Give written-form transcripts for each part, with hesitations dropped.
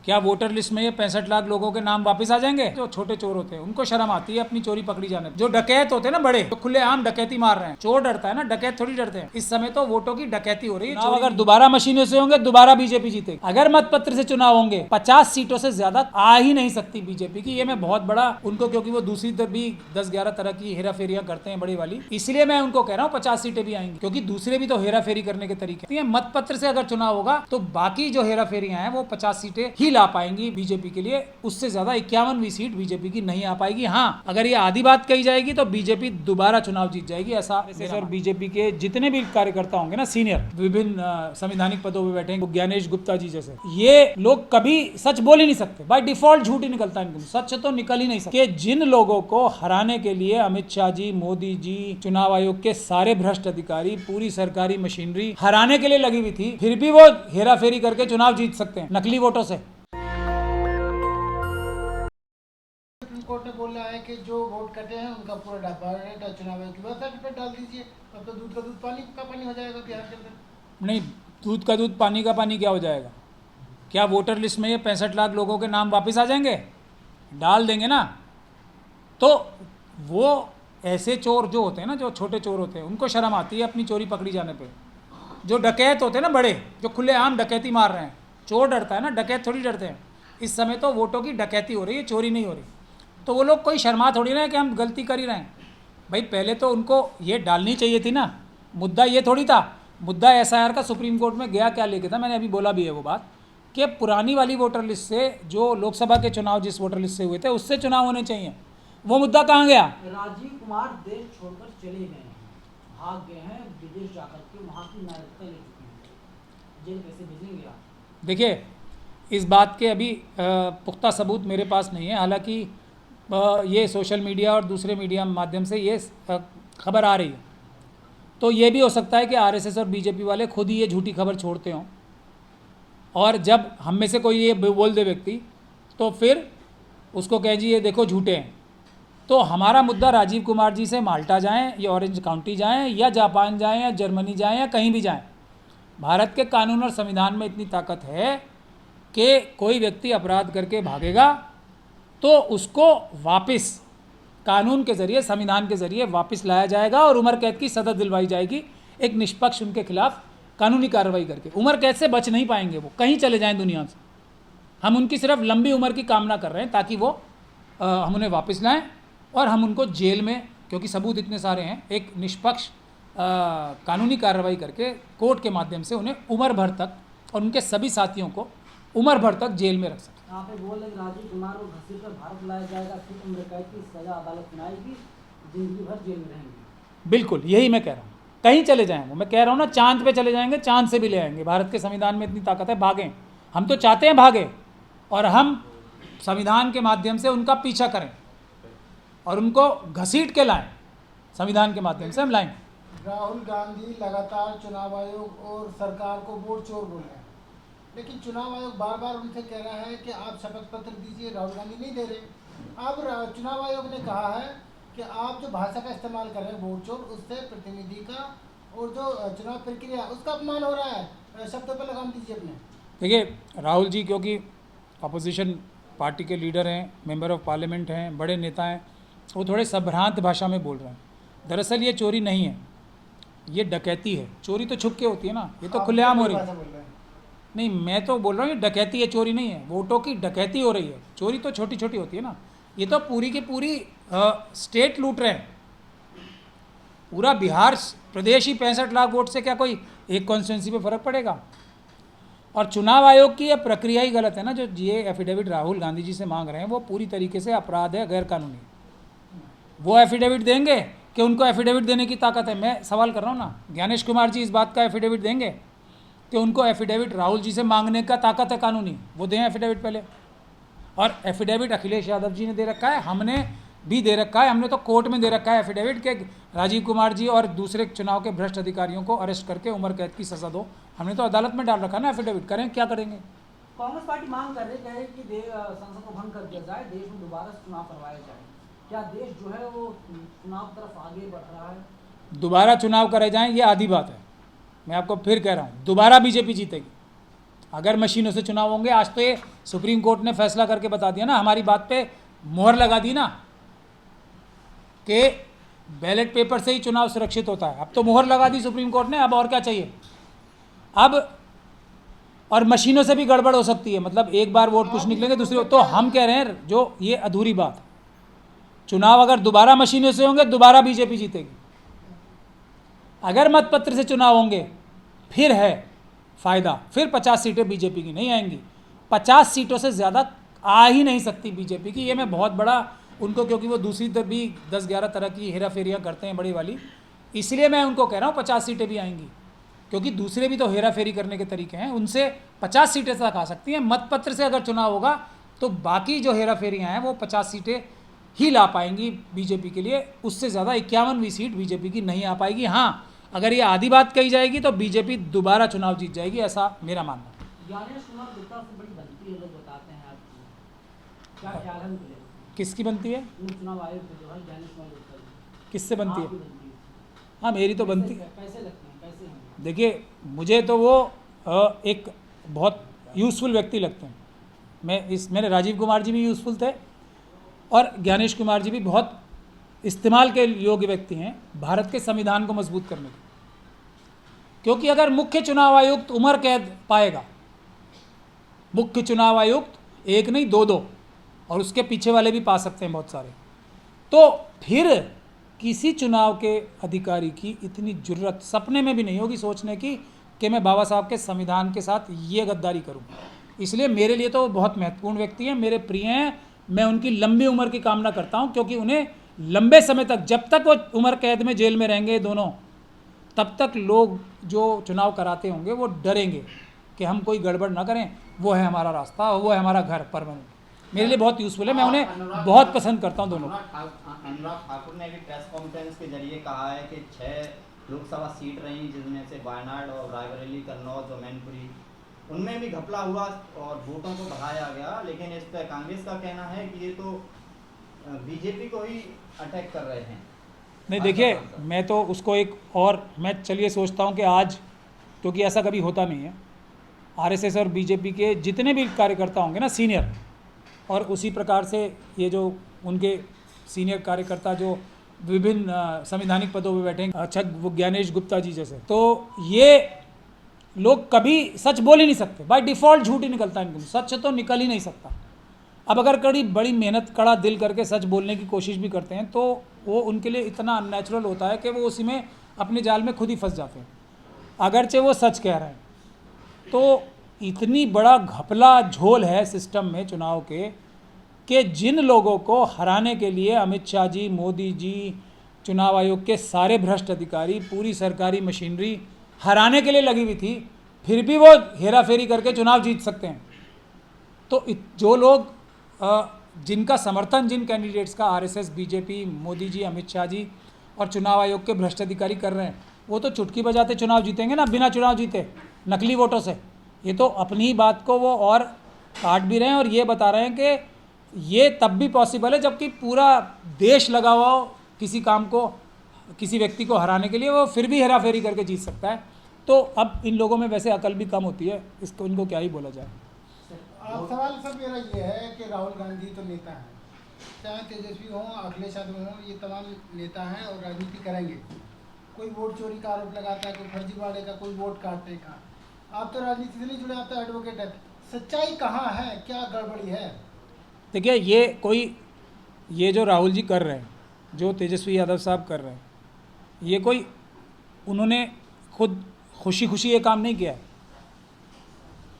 क्या voter list में ये 65 लाख लोगों के नाम वापस आ जाएंगे? जो छोटे चोर होते हैं उनको शर्म आती है अपनी चोरी पकड़ी जाने पे। जो डकैत होते हैं ना बड़े, तो खुले आम डकैती मार रहे हैं। चोर डरता है ना, डकैत थोड़ी डरते हैं। इस समय तो वोटों की डकैती हो रही है। अगर दोबारा मशीनों से होंगे दोबारा बीजेपी जीतेगी। अगर मत पत्र से चुनाव होंगे 50 सीटों से ज्यादा आ ही नहीं सकती बीजेपी की। ये मैं बहुत बड़ा उनको, क्योंकि वो दूसरी तरफ भी 10-11 तरह की हेरा फेरियां करते हैं बड़ी वाली, इसलिए मैं उनको कह रहा हूँ 50 सीटें भी आएंगी, क्योंकि दूसरे भी तो हेरा फेरी करने के तरीके। मत पत्र से अगर चुनाव होगा तो बाकी जो हेरा फेरियां हैं वो 50 सीटें ही ला पाएंगी बीजेपी के लिए। उससे ज्यादा 51वीं सीट बीजेपी की नहीं आ पाएगी। हाँ, अगर ये आधी बात कही जाएगी तो बीजेपी दोबारा चुनाव जीत जाएगी, ऐसा। और बीजेपी के जितने भी कार्यकर्ता होंगे ना, सीनियर विभिन्न संवैधानिक पदों पे बैठे, ज्ञानेश गुप्ता जी जैसे, ये लोग कभी सच बोल ही नहीं सकते। बाय डिफॉल्ट झूठ ही निकलता है इनको, सच तो निकल ही नहीं सकते। जिन लोगों को हराने के लिए अमित शाह जी, मोदी जी, चुनाव आयोग के सारे भ्रष्ट अधिकारी, पूरी सरकारी मशीनरी हराने के लिए लगी हुई थी, फिर भी वो हेरा फेरी करके चुनाव जीत सकते हैं नकली वोटों से। कोर्ट ने बोला है कि जो वोट कटे हैं उनका पूरा डाटा चुनाव आयोग की वेबसाइट पर डाल दीजिए। अब तो दूध का दूध पानी का पानी हो जाएगा बिहार के अंदर। नहीं, दूध का दूध पानी का पानी क्या हो जाएगा? क्या वोटर लिस्ट में ये 65 लाख लोगों के नाम वापस आ जाएंगे? डाल देंगे ना। तो वो ऐसे चोर जो होते हैं ना, जो छोटे चोर होते हैं, उनको शर्म आती है अपनी चोरी पकड़ी जाने पे। जो डकैत होते हैं ना बड़े, जो खुले आम डकैती मार रहे हैं, चोर डरता है ना, डकैत थोड़ी डरते हैं। इस समय तो वोटों की डकैती हो रही है, चोरी नहीं हो रही। तो वो लोग कोई शर्मा थोड़ी ना है कि हम गलती कर ही रहे हैं। भाई पहले तो उनको ये डालनी चाहिए थी ना। मुद्दा ये थोड़ी था। मुद्दा एसआईआर का सुप्रीम कोर्ट में गया क्या लेके था, मैंने अभी बोला भी है वो बात, कि पुरानी वाली वोटर लिस्ट से, जो लोकसभा के चुनाव जिस वोटर लिस्ट से हुए थे उससे चुनाव होने चाहिए। वो मुद्दा कहाँ गया? राजीव कुमार देश छोड़कर चले गए हैं, भाग गए हैं विदेश जाकर के, वहाँ की नागरिकता ले चुके हैं। जेल कैसे भेजेंगे आप? देखिए, इस बात के अभी पुख्ता सबूत मेरे पास नहीं है। हालांकि ये सोशल मीडिया और दूसरे मीडिया माध्यम से ये खबर आ रही है, तो ये भी हो सकता है कि आरएसएस और बीजेपी वाले खुद ही ये झूठी खबर छोड़ते हों, और जब हम में से कोई ये बोल दे व्यक्ति, तो फिर उसको कहें जी ये देखो झूठे हैं। तो हमारा मुद्दा राजीव कुमार जी से माल्टा जाएं या ऑरेंज काउंटी जाएं या जापान जाएं या जर्मनी जाएं या कहीं भी जाएं, भारत के कानून और संविधान में इतनी ताकत है कि कोई व्यक्ति अपराध करके भागेगा तो उसको वापस कानून के ज़रिए, संविधान के ज़रिए वापस लाया जाएगा और उम्र कैद की सज़ा दिलवाई जाएगी, एक निष्पक्ष उनके खिलाफ कानूनी कार्रवाई करके। उम्र कैद से बच नहीं पाएंगे, वो कहीं चले जाएं दुनिया से। हम उनकी सिर्फ लंबी उम्र की कामना कर रहे हैं ताकि वो हम उन्हें वापस लाएं और हम उनको जेल में, क्योंकि सबूत इतने सारे हैं, एक निष्पक्ष कानूनी कार्रवाई करके कोर्ट के माध्यम से उन्हें उम्र भर तक और उनके सभी साथियों को उम्र भर तक जेल में रख सकें। यहाँ पे बोल रहे राजीव कुमार को घसीट कर भारत लाया जाएगा, फिर उम्र कैद की सजा अदालत सुनाएगी, जिंदगी भर जेल में रहेंगे। बिल्कुल यही मैं कह रहा हूँ, कहीं चले जाएं। वो मैं कह रहा हूँ ना, चांद पे चले जाएंगे, चांद से भी ले आएंगे। भारत के संविधान में इतनी ताकत है, भागें। हम तो चाहते हैं भागे, और हम संविधान के माध्यम से उनका पीछा करें और उनको घसीट के लाएं। संविधान के माध्यम से हम लाएं। राहुल गांधी लगातार चुनाव आयोग और सरकार को वोट चोर बोल रहे हैं, लेकिन चुनाव आयोग बार बार उनसे कह रहा है कि आप शपथ पत्र दीजिए। राहुल गांधी नहीं दे रहे। अब चुनाव आयोग ने कहा है कि आप जो भाषा का इस्तेमाल कर रहे हैं वोट चोर, उससे प्रतिनिधि का और जो चुनाव प्रक्रिया उसका अपमान हो रहा है। शब्दों पर लगाम दीजिए अपने। देखिए, राहुल जी क्योंकि अपोजिशन पार्टी के लीडर हैं, मेंबर ऑफ पार्लियामेंट हैं, बड़े नेता हैं, वो थोड़े संभ्रांत भाषा में बोल रहे हैं। दरअसल ये चोरी नहीं है, ये डकैती है। चोरी तो छुप के होती है ना, ये तो खुलेआम हो रही है। नहीं, मैं तो बोल रहा हूँ ये डकैती है, चोरी नहीं है। वोटों की डकैती हो रही है, चोरी तो छोटी छोटी होती है ना। ये तो पूरी की पूरी स्टेट लूट रहे हैं। पूरा बिहार प्रदेश ही 65 लाख वोट से क्या कोई एक कॉन्स्टिट्यूंसी पे फर्क पड़ेगा? और चुनाव आयोग की यह प्रक्रिया ही गलत है ना। जो ये एफिडेविट राहुल गांधी जी से मांग रहे हैं वो पूरी तरीके से अपराध है, गैर कानूनी। वो एफिडेविट देंगे कि उनको एफिडेविट देने की ताकत है? मैं सवाल कर रहा हूँ ना, ज्ञानेश कुमार जी इस बात का एफिडेविट देंगे कि उनको एफिडेविट राहुल जी से मांगने का ताकत है कानूनी? वो दें एफिडेविट पहले। और एफिडेविट अखिलेश यादव जी ने दे रखा है, हमने भी दे रखा है। हमने तो कोर्ट में दे रखा है एफिडेविट के राजीव कुमार जी और दूसरे चुनाव के भ्रष्ट अधिकारियों को अरेस्ट करके उम्र कैद की सजा दो। हमने तो अदालत में डाल रखा है ना एफिडेविट। करें, क्या करेंगे? कांग्रेस पार्टी मांग कर रही है कि संसद को भंग कर दिया जाए, देश में दोबारा चुनाव करवाया जाए। क्या देश जो है वो चुनाव तरफ आगे बढ़ रहा है? दोबारा चुनाव करे जाएं, ये आधी बात है। मैं आपको फिर कह रहा हूँ, दोबारा बीजेपी जीतेगी। अगर मशीनों से चुनाव होंगे, आज तो ये सुप्रीम कोर्ट ने फैसला करके बता दिया ना, हमारी बात पे मोहर लगा दी ना कि बैलेट पेपर से ही चुनाव सुरक्षित होता है। अब तो मोहर लगा दी सुप्रीम कोर्ट ने, अब और क्या चाहिए। अब और मशीनों से भी गड़बड़ हो सकती है, मतलब एक बार वोट कुछ निकलेंगे, दूसरी। तो हम कह रहे हैं जो ये अधूरी बात, चुनाव अगर दोबारा मशीनों से होंगे दोबारा बीजेपी जीतेगी। अगर मतपत्र से चुनाव होंगे फिर है फ़ायदा, फिर 50 सीटें बीजेपी की नहीं आएंगी। 50 सीटों से ज़्यादा आ ही नहीं सकती बीजेपी की। ये मैं बहुत बड़ा उनको, क्योंकि वो दूसरी तरफ भी 10-11 तरह की हेरा फेरियाँ करते हैं बड़ी वाली, इसलिए मैं उनको कह रहा हूँ 50 सीटें भी आएंगी, क्योंकि दूसरे भी तो हेरा फेरी करने के तरीके हैं, उनसे 50 सीटें तक आ सकती हैं। मतपत्र से अगर चुनाव होगा तो बाकी जो हेरा फेरियाँ हैं वो 50 सीटें ही ला पाएंगी बीजेपी के लिए, उससे ज़्यादा 51वीं सीट बीजेपी की नहीं आ पाएगी। हाँ, अगर ये आधी बात कही जाएगी तो बीजेपी दोबारा चुनाव जीत जाएगी, ऐसा मेरा मानना है। ज्ञानेश कुमार गुप्ता से बड़ी बनती है, लोग बताते हैं आपको, क्या ख्याल है उनके लिए? किसकी बनती है? चुनाव आयोग में जो है ज्ञानेश कुमार गुप्ता जी। किससे बनती है? आपकी बनती है? हाँ, मेरी तो बनती है। कैसे लगते हैं, कैसे हैं? देखिए, मुझे तो वो एक बहुत यूज़फुल व्यक्ति लगते हैं। मेरे राजीव कुमार जी भी यूज़फुल थे और ज्ञानेश कुमार जी भी बहुत इस्तेमाल के योग्य व्यक्ति हैं भारत के संविधान को मजबूत करने के। क्योंकि अगर मुख्य चुनाव आयुक्त उम्र कैद पाएगा, मुख्य चुनाव आयुक्त एक नहीं 2-2 और उसके पीछे वाले भी पा सकते हैं बहुत सारे, तो फिर किसी चुनाव के अधिकारी की इतनी जुर्रत सपने में भी नहीं होगी सोचने की कि मैं बाबा साहब के संविधान के साथ ये गद्दारी करूं। इसलिए मेरे लिए तो वो बहुत महत्वपूर्ण व्यक्ति हैं, मेरे प्रिय हैं। मैं उनकी लंबी उम्र की कामना करता हूं, क्योंकि उन्हें लंबे समय तक, जब तक वो उम्र कैद में जेल में रहेंगे दोनों, तब तक लोग जो चुनाव कराते होंगे वो डरेंगे कि हम कोई गड़बड़ ना करें। वो है हमारा रास्ता, वो है हमारा घर परमानेंट। मेरे लिए बहुत यूज़फुल है, मैं उन्हें बहुत पसंद करता हूँ दोनों। अनुराग ठाकुर ने भी प्रेस कॉन्फ्रेंस के जरिए कहा है कि 6 लोकसभा सीट रही, जिनमें से वायनाड और रायबरेली, कन्नौज और मैनपुरी, उनमें भी घपला हुआ और वोटों को बढ़ाया गया। लेकिन इस पर कांग्रेस का कहना है कि ये तो बीजेपी को ही अटैक कर रहे हैं। नहीं, देखिए, मैं तो उसको एक और, मैं चलिए सोचता हूँ कि आज, क्योंकि ऐसा कभी होता नहीं है, आरएसएस और बीजेपी के जितने भी कार्यकर्ता होंगे ना सीनियर, और उसी प्रकार से ये जो उनके सीनियर कार्यकर्ता जो विभिन्न संवैधानिक पदों पे बैठे हैं, अच्छा वो ज्ञानेश गुप्ता जी जैसे, तो ये लोग कभी सच बोल ही नहीं सकते। बाय डिफ़ॉल्ट झूठ ही निकलता है इनको, सच तो निकल ही नहीं सकता। अब अगर कड़ी बड़ी मेहनत, कड़ा दिल करके सच बोलने की कोशिश भी करते हैं तो वो उनके लिए इतना अननेचुरल होता है कि वो उसी में अपने जाल में खुद ही फंस जाते हैं, अगरचे वो सच कह रहे हैं। तो इतनी बड़ा घपला झोल है सिस्टम में चुनाव के, कि जिन लोगों को हराने के लिए अमित शाह जी, मोदी जी, चुनाव आयोग के सारे भ्रष्ट अधिकारी, पूरी सरकारी मशीनरी हराने के लिए लगी हुई थी, फिर भी वो हेरा फेरी करके चुनाव जीत सकते हैं। तो जो लोग जिनका समर्थन जिन कैंडिडेट्स का आरएसएस, बीजेपी, मोदी जी, अमित शाह जी और चुनाव आयोग के भ्रष्ट अधिकारी कर रहे हैं, वो तो चुटकी बजाते चुनाव जीतेंगे ना, बिना चुनाव जीते नकली वोटों से। ये तो अपनी ही बात को वो और काट भी रहे हैं और ये बता रहे हैं कि ये तब भी पॉसिबल है जबकि पूरा देश लगा हुआ हो किसी काम को, किसी व्यक्ति को हराने के लिए, वो फिर भी हेरा फेरी करके जीत सकता है। तो अब इन लोगों में वैसे अकल भी कम होती है, इसको इनको क्या ही बोला जाए। सवाल सब मेरा ये है कि राहुल गांधी तो नेता हैं, चाहे तेजस्वी हों, अखिलेश यादव हों, ये तमाम नेता हैं और राजनीति करेंगे। कोई वोट चोरी का आरोप लगाता है, कोई फर्जीवाड़े का, कोई वोट काटने का। आप तो राजनीति से नहीं जुड़े, आप तो एडवोकेट है। सच्चाई कहाँ है, क्या गड़बड़ी है? देखिए, ये जो राहुल जी कर रहे हैं, जो तेजस्वी यादव साहब कर रहे हैं, ये कोई उन्होंने खुद खुशी खुशी ये काम नहीं किया है,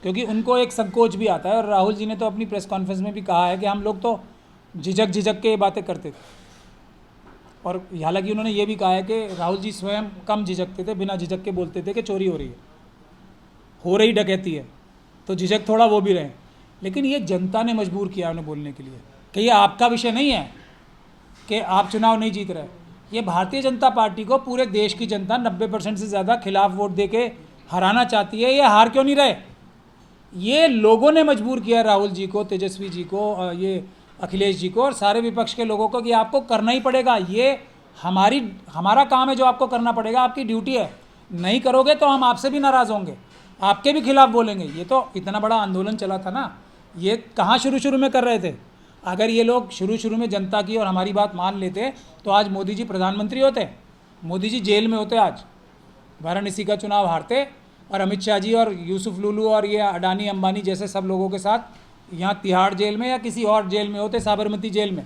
क्योंकि उनको एक संकोच भी आता है। और राहुल जी ने तो अपनी प्रेस कॉन्फ्रेंस में भी कहा है कि हम लोग तो झिझक के ये बातें करते थे। और हालांकि उन्होंने ये भी कहा है कि राहुल जी स्वयं कम झिझकते थे, बिना झिझक के बोलते थे कि चोरी हो रही है, हो रही डकैती है, तो झिझक थोड़ा वो भी रहे। लेकिन ये जनता ने मजबूर किया उन्हें बोलने के लिए कि ये आपका विषय नहीं है कि आप चुनाव नहीं जीत रहे। ये भारतीय जनता पार्टी को पूरे देश की जनता 90% से ज़्यादा खिलाफ वोट दे के हराना चाहती है। ये हार क्यों नहीं रहे? ये लोगों ने मजबूर किया राहुल जी को, तेजस्वी जी को, ये अखिलेश जी को और सारे विपक्ष के लोगों को कि आपको करना ही पड़ेगा, ये हमारा काम है जो आपको करना पड़ेगा, आपकी ड्यूटी है। नहीं करोगे तो हम आपसे भी नाराज़ होंगे। आपके भी खिलाफ बोलेंगे। ये तो इतना बड़ा आंदोलन चला था ना, ये कहाँ शुरू में कर रहे थे। अगर ये लोग शुरू में जनता की और हमारी बात मान लेते तो आज मोदी जी प्रधानमंत्री होते, मोदी जी जेल में होते, आज वाराणसी का चुनाव हारते और अमित शाह जी और यूसुफ लुलू और ये अडानी अंबानी जैसे सब लोगों के साथ यहाँ तिहाड़ जेल में या किसी और जेल में होते, साबरमती जेल में।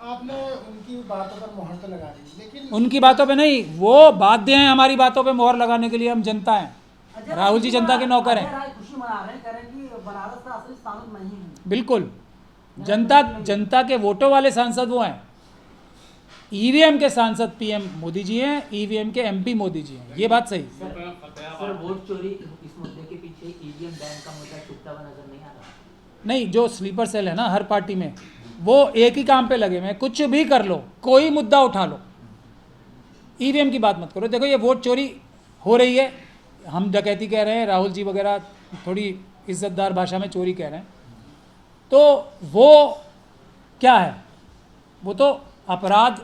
आपने उनकी बातों पर मोहर तो लगा दी, लेकिन उनकी बातों पे नहीं, वो बाध्य हैं हमारी बातों पे मोहर लगाने के लिए। हम जनता हैं, अजय राहुल जी जनता के नौकर हैं। अजय राय खुशी मना रहे हैं, कह रहे हैं कि बनारस का असली सांसद मैं ही हूँ। बिल्कुल, जनता के वोटों वाले सांसद वो हैं। ईवीएम के सांसद पीएम मोदी जी हैं, ईवीएम के एमपी मोदी जी हैं, ये बात सही। सर वोट चोरी इस मुद्दे के पीछे ईवीएम बैंक का मुद्दा छुपता हुआ नजर नहीं आ रहा। नहीं, जो स्लीपर सेल है ना हर पार्टी में, वो एक ही काम पे लगे हुए हैं, कुछ भी कर लो, कोई मुद्दा उठा लो, ईवीएम की बात मत करो। देखो ये वोट चोरी हो रही है, हम डकैती कह रहे हैं, राहुल जी वगैरह थोड़ी इज्जतदार भाषा में चोरी कह रहे हैं, तो वो क्या है, वो तो अपराध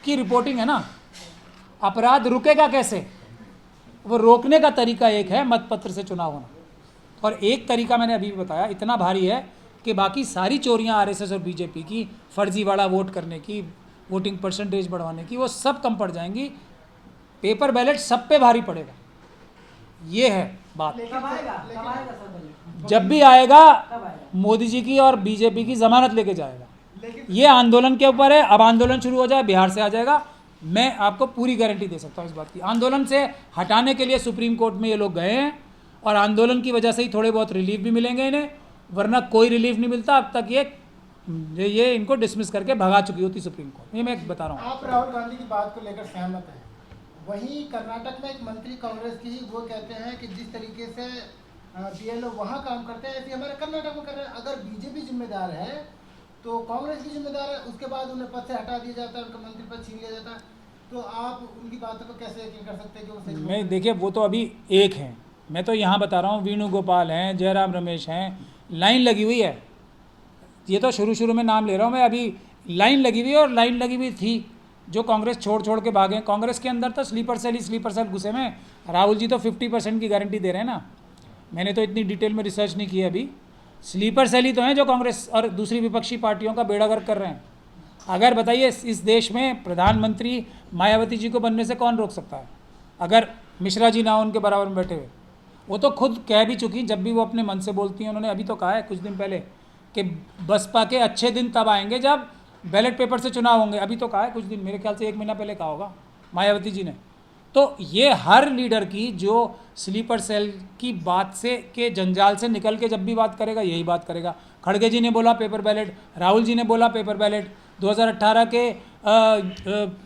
की रिपोर्टिंग है ना। अपराध रुकेगा कैसे, वो रोकने का तरीका एक है मतपत्र से चुनाव होना, और एक तरीका मैंने अभी भी बताया, इतना भारी है कि बाकी सारी चोरियां आरएसएस और बीजेपी की, फर्जीवाड़ा वोट करने की, वोटिंग परसेंटेज बढ़वाने की, वो सब कम पड़ जाएंगी। पेपर बैलेट सब पे भारी पड़ेगा, ये है बात। कब आएगा सर बजट? जब भी आएगा कब आएगा? मोदी जी की और बीजेपी की जमानत लेके जाएगा। लेकिन ये आंदोलन के ऊपर है, अब आंदोलन शुरू हो जाए, बिहार से आ जाएगा, मैं आपको पूरी गारंटी दे सकता हूँ इस बात की। आंदोलन से हटाने के लिए सुप्रीम कोर्ट में ये लोग गए हैं, और आंदोलन की वजह से ही थोड़े बहुत रिलीफ भी मिलेंगे इन्हें, वरना कोई रिलीफ नहीं मिलता। अब तक ये इनको डिसमिस करके भगा चुकी होती सुप्रीम कोर्ट, ये मैं बता रहा हूँ। आप राहुल गांधी की बात को लेकर सहमत हैं। वहीं कर्नाटक में एक मंत्री कांग्रेस की ही, वो कहते हैं कि जिस तरीके से बीएलओ वहाँ काम करते हैं ऐसे हमारे कर्नाटक में कर रहे हैं। अगर बीजेपी जिम्मेदार है तो कांग्रेस भी जिम्मेदार है, उसके बाद उन्हें पद से हटा दिया जाता है, उनका मंत्री पद छीन लिया जाता है। तो आप उनकी बातों पर कैसे यकीन कर सकते हैं कि वो सही? मैं देखिए, वो तो अभी एक हैं, मैं तो यहाँ बता रहा हूँ, वेणुगोपाल हैं, जयराम रमेश हैं, लाइन लगी हुई है। ये तो शुरू में नाम ले रहा हूँ मैं, अभी लाइन लगी हुई है, और लाइन लगी हुई थी जो कांग्रेस छोड़ के भागे। कांग्रेस के अंदर तो स्लीपर सेल घुसे में। राहुल जी तो 50% की गारंटी दे रहे हैं ना, मैंने तो इतनी डिटेल में रिसर्च नहीं की है अभी। स्लीपर सेल ही तो हैं जो कांग्रेस और दूसरी विपक्षी पार्टियों का बेड़ा गर्क कर रहे हैं। अगर बताइए, इस देश में प्रधानमंत्री मायावती जी को बनने से कौन रोक सकता है, अगर मिश्रा जी ना हो उनके बराबर में बैठे हुए। वो तो खुद कह भी चुकी, जब भी वो अपने मन से बोलती हैं, उन्होंने अभी तो कहा है कुछ दिन पहले कि बसपा के अच्छे दिन तब आएंगे जब बैलेट पेपर से चुनाव होंगे। अभी तो कहा है कुछ दिन, मेरे ख्याल से 1 महीना पहले कहा होगा मायावती जी ने। तो ये हर लीडर की जो स्लीपर सेल की बात से के जंजाल से निकल के जब भी बात करेगा, यही बात करेगा। खड़गे जी ने बोला पेपर बैलेट, राहुल जी ने बोला पेपर बैलेट, 2018 के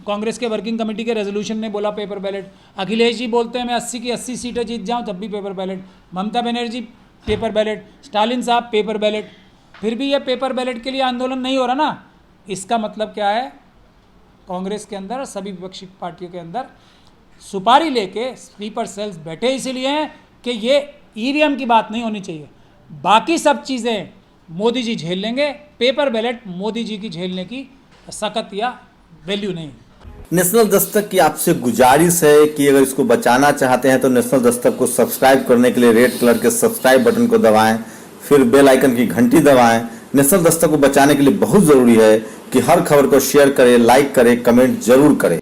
कांग्रेस के वर्किंग कमेटी के रेजोल्यूशन ने बोला पेपर बैलेट, अखिलेश जी बोलते हैं मैं 80 की 80 सीटें जीत जाऊं तब भी paper ballot, Mamata Banerjee paper ballot, Stalin साहब पेपर बैलेट। फिर भी ये पेपर बैलेट के लिए आंदोलन नहीं हो रहा ना, इसका मतलब क्या है, कांग्रेस के अंदर सभी विपक्षी पार्टियों के अंदर सुपारी लेके स्लीपर सेल्स बैठे इसीलिए हैं कि ये ईवीएम की बात नहीं होनी चाहिए, बाकी सब चीज़ें मोदी जी झेल लेंगे, पेपर बैलेट मोदी जी की झेलने की सकत या वैल्यू नहीं। नेशनल दस्तक की आपसे गुजारिश है कि अगर इसको बचाना चाहते हैं तो नेशनल दस्तक को सब्सक्राइब करने के लिए रेड कलर के सब्सक्राइब बटन को दबाएं, फिर बेल आइकन की घंटी दबाएं। नेशनल दस्तक को बचाने के लिए बहुत जरूरी है कि हर खबर को शेयर करें, लाइक करें, कमेंट जरूर करें।